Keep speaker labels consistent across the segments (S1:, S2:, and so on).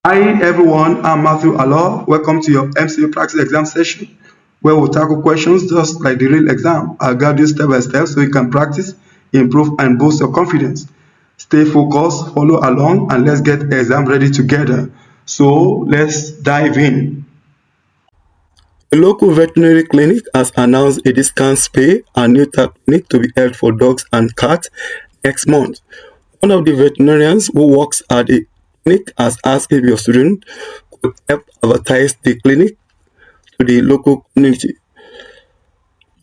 S1: Hi everyone, I'm Matthew Alor. Welcome to your MCA practice exam session where we'll tackle questions just like the real exam. I'll guide you step by step so you can practice, improve, and boost your confidence. Stay focused, follow along, and let's get the exam ready together. So let's dive in. A local veterinary clinic has announced a discount spay and neuter clinic to be held for dogs and cats next month. One of the veterinarians who works at the clinic has asked if your student could help advertise the clinic to the local community.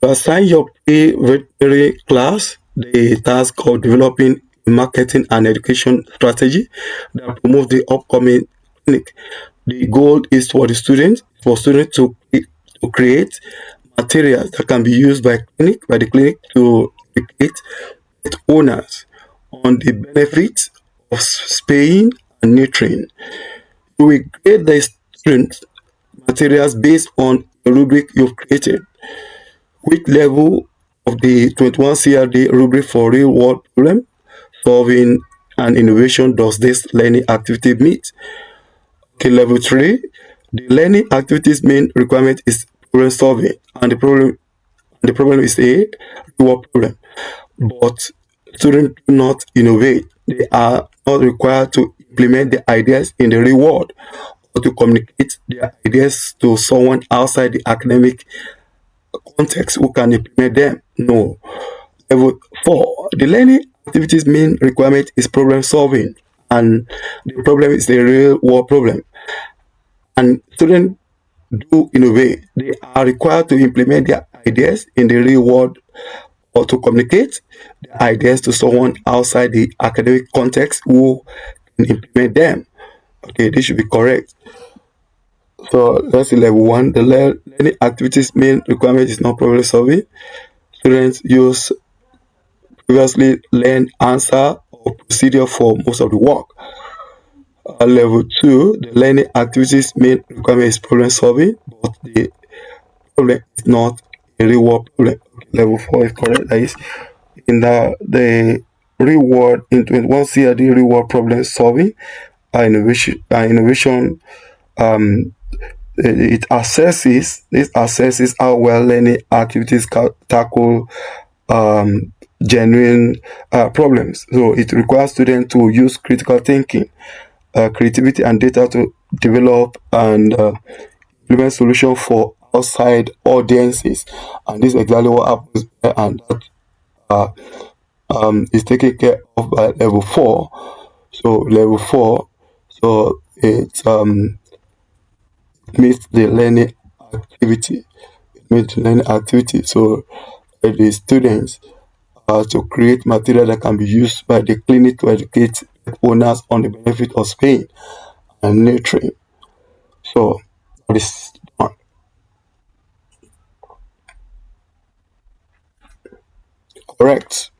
S1: To assign your pre-veterinary class the task of developing a marketing and education strategy that promotes the upcoming clinic. The goal is for students to create materials that can be used by the clinic to educate pet owners on the benefits of spaying and neutering. You will grade the student materials based on a rubric you've created. Which level of the 21 CRD rubric for real world problem solving and innovation does this learning activity meet? Okay, level 3, the learning activity's main requirement is problem solving, and the problem is a real world problem. But students do not innovate. They are not required to implement the ideas in the real world or to communicate their ideas to someone outside the academic context who can implement them. No. Level 4, the learning activities main requirement is problem solving, and the problem is a real world problem. And students do innovate. They are required to implement their ideas in the real world or to communicate their ideas to someone outside the academic context who can implement them. Okay, this should be correct. So that's in level 1. The learning activities main requirement is not problem solving. Students use previously learned answer or procedure for most of the work. Level 2, the learning activities main requirement is problem solving, but the problem is not a real world problem. Okay, level 4 is correct. That is in the real world, in 21 CRD real world problem solving, innovation um, it assesses how well learning activities tackle um, genuine problems. So it requires students to use critical thinking, creativity, and data to develop and implement solutions for outside audiences. And this is exactly what happens, and that uh, is taken care of by level 4. So level 4, so it meets the learning activity. It meets the learning activity. So the students to create material that can be used by the clinic to educate owners on the benefit of spaying and neutering. So that is one. Correct.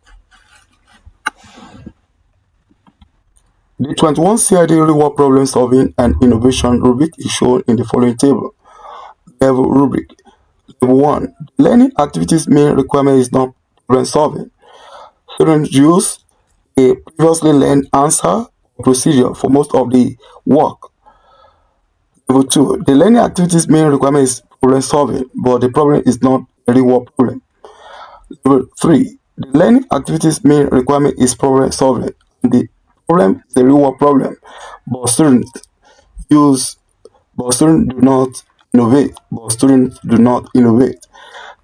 S1: The 21 CID reward problem solving and innovation rubric is shown in the following table. Level rubric. Level 1. Learning activities main requirement is not problem solving. Students use a previously learned answer or procedure for most of the work. Level 2. The learning activities main requirement is problem solving, but the problem is not a real world problem. Level 3. The learning activities main requirement is problem solving. The problem is a real world problem, but use students do not innovate.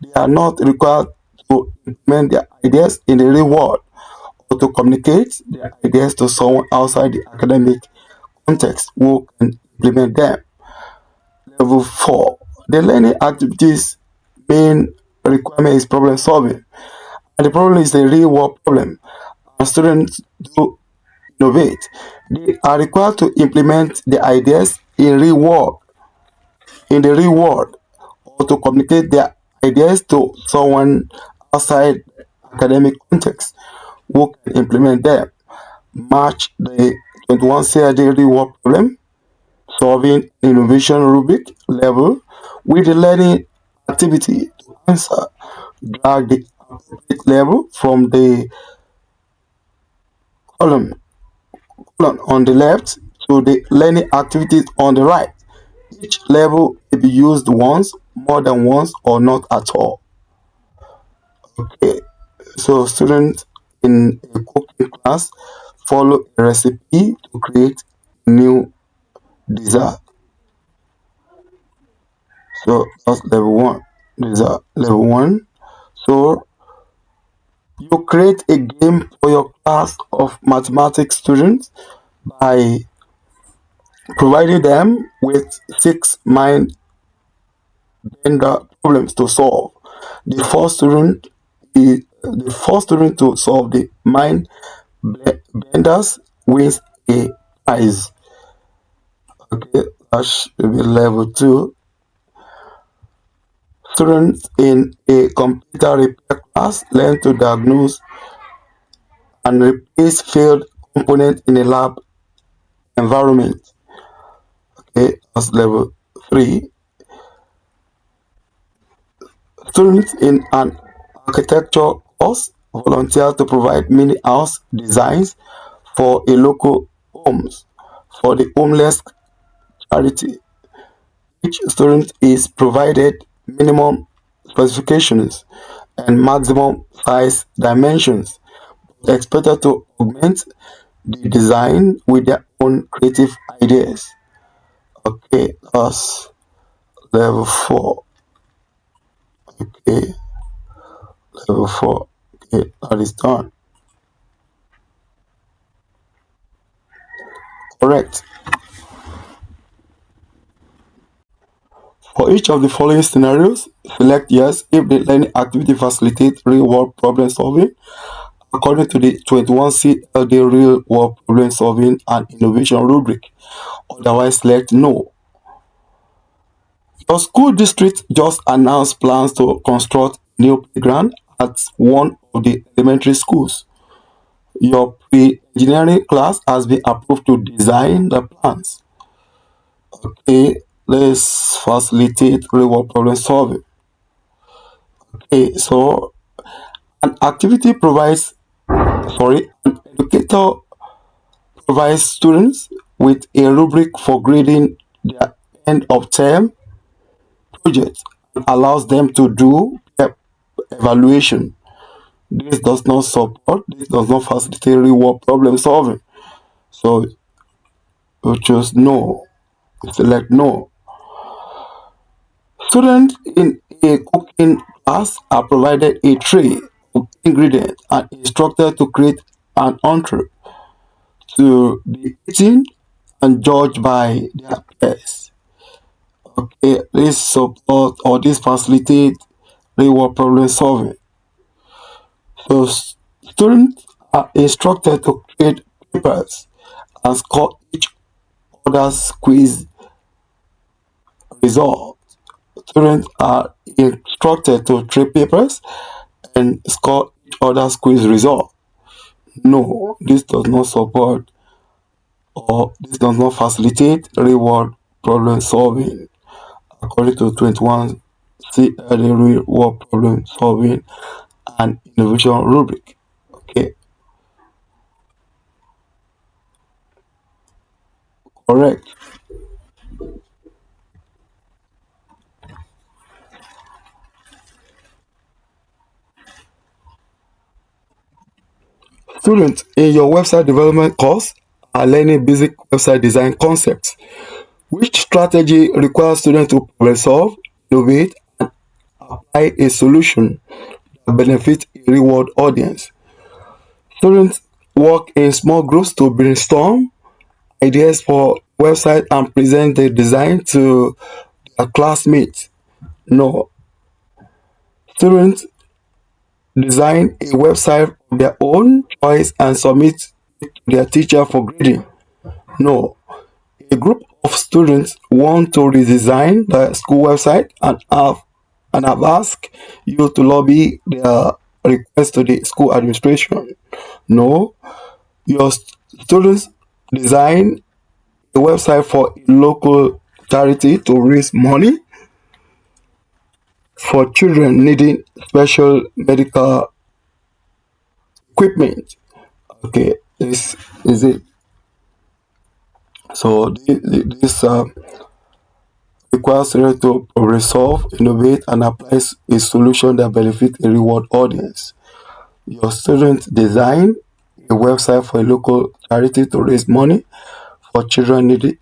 S1: They are not required to implement their ideas in the real world or to communicate their ideas to someone outside the academic context who can implement them. Level 4. The learning activities main requirement is problem solving, and the problem is a real world problem, and students do innovate. They are required to implement the ideas in the real world or to communicate their ideas to someone outside academic context who can implement them. Match the 21 CID real world problem solving innovation rubric level with the learning activity to answer. Drag the appropriate level from the column on the left to the learning activities on the right. Each level may be used once, more than once, or not at all. Okay, so students in a cooking class follow a recipe to create new dessert. So that's level one. Dessert level one. So you create a game for your class of mathematics students by providing them with six mind bender problems to solve. The first student to solve the mind benders wins a prize. Okay, that should be level two. Students in a computer repair class learn to diagnose and replace failed components in a lab environment. Okay, that's level three. Students in an architecture course volunteer to provide mini house designs for a local homes for the homeless charity. Each student is provided minimum specifications and maximum size dimensions, expected to augment the design with their own creative ideas. Okay, that's level 4. Okay, level 4. Okay, that is done. Correct. For each of the following scenarios, select yes if the learning activity facilitates real-world problem solving according to the 21C LD Real-World Problem Solving and Innovation rubric. Otherwise, select no. Your school district just announced plans to construct new playground at one of the elementary schools. Your pre-engineering class has been approved to design the plans. Okay, let's facilitate real-world problem solving. Okay, so an educator provides students with a rubric for grading their end of term projects and allows them to do evaluation. This does not facilitate real world problem solving. So we choose no. Select no. Students in a cooking class are provided a tray of ingredients and instructed to create an entree to be eaten and judged by their peers. Okay, this support or this facilitate real world problem solving. So students are instructed to create papers and score each other's quiz result. Students are instructed to trade papers and score each other's quiz result. No, this does not support or this does not facilitate real world problem solving according to 21 CLA real world problem solving and innovation rubric. Okay, correct. Students in your website development course are learning basic website design concepts. Which strategy requires students to problem solve, innovate, and apply a solution that benefits a real-world audience? Students work in small groups to brainstorm ideas for website and present the design to their classmates. No. Students design a website of their own choice and submit it to their teacher for grading. No. A group of students want to redesign the school website and have asked you to lobby their request to the school administration. No, your students design a website for a local charity to raise money for children needing special medical equipment. Okay, this is it. So this requires students to resolve, innovate, and apply a solution that benefits a reward audience. Your students design a website for a local charity to raise money for children needing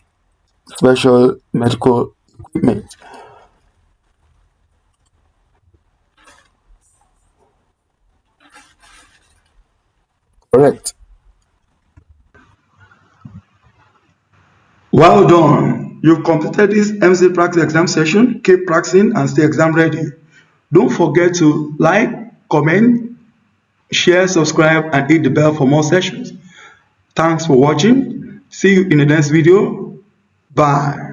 S1: special medical equipment. Correct. Well done. You've completed this MC practice exam session. Keep practicing and stay exam ready. Don't forget to like, comment, share, subscribe, and hit the bell for more sessions. Thanks for watching. See you in the next video. Bye.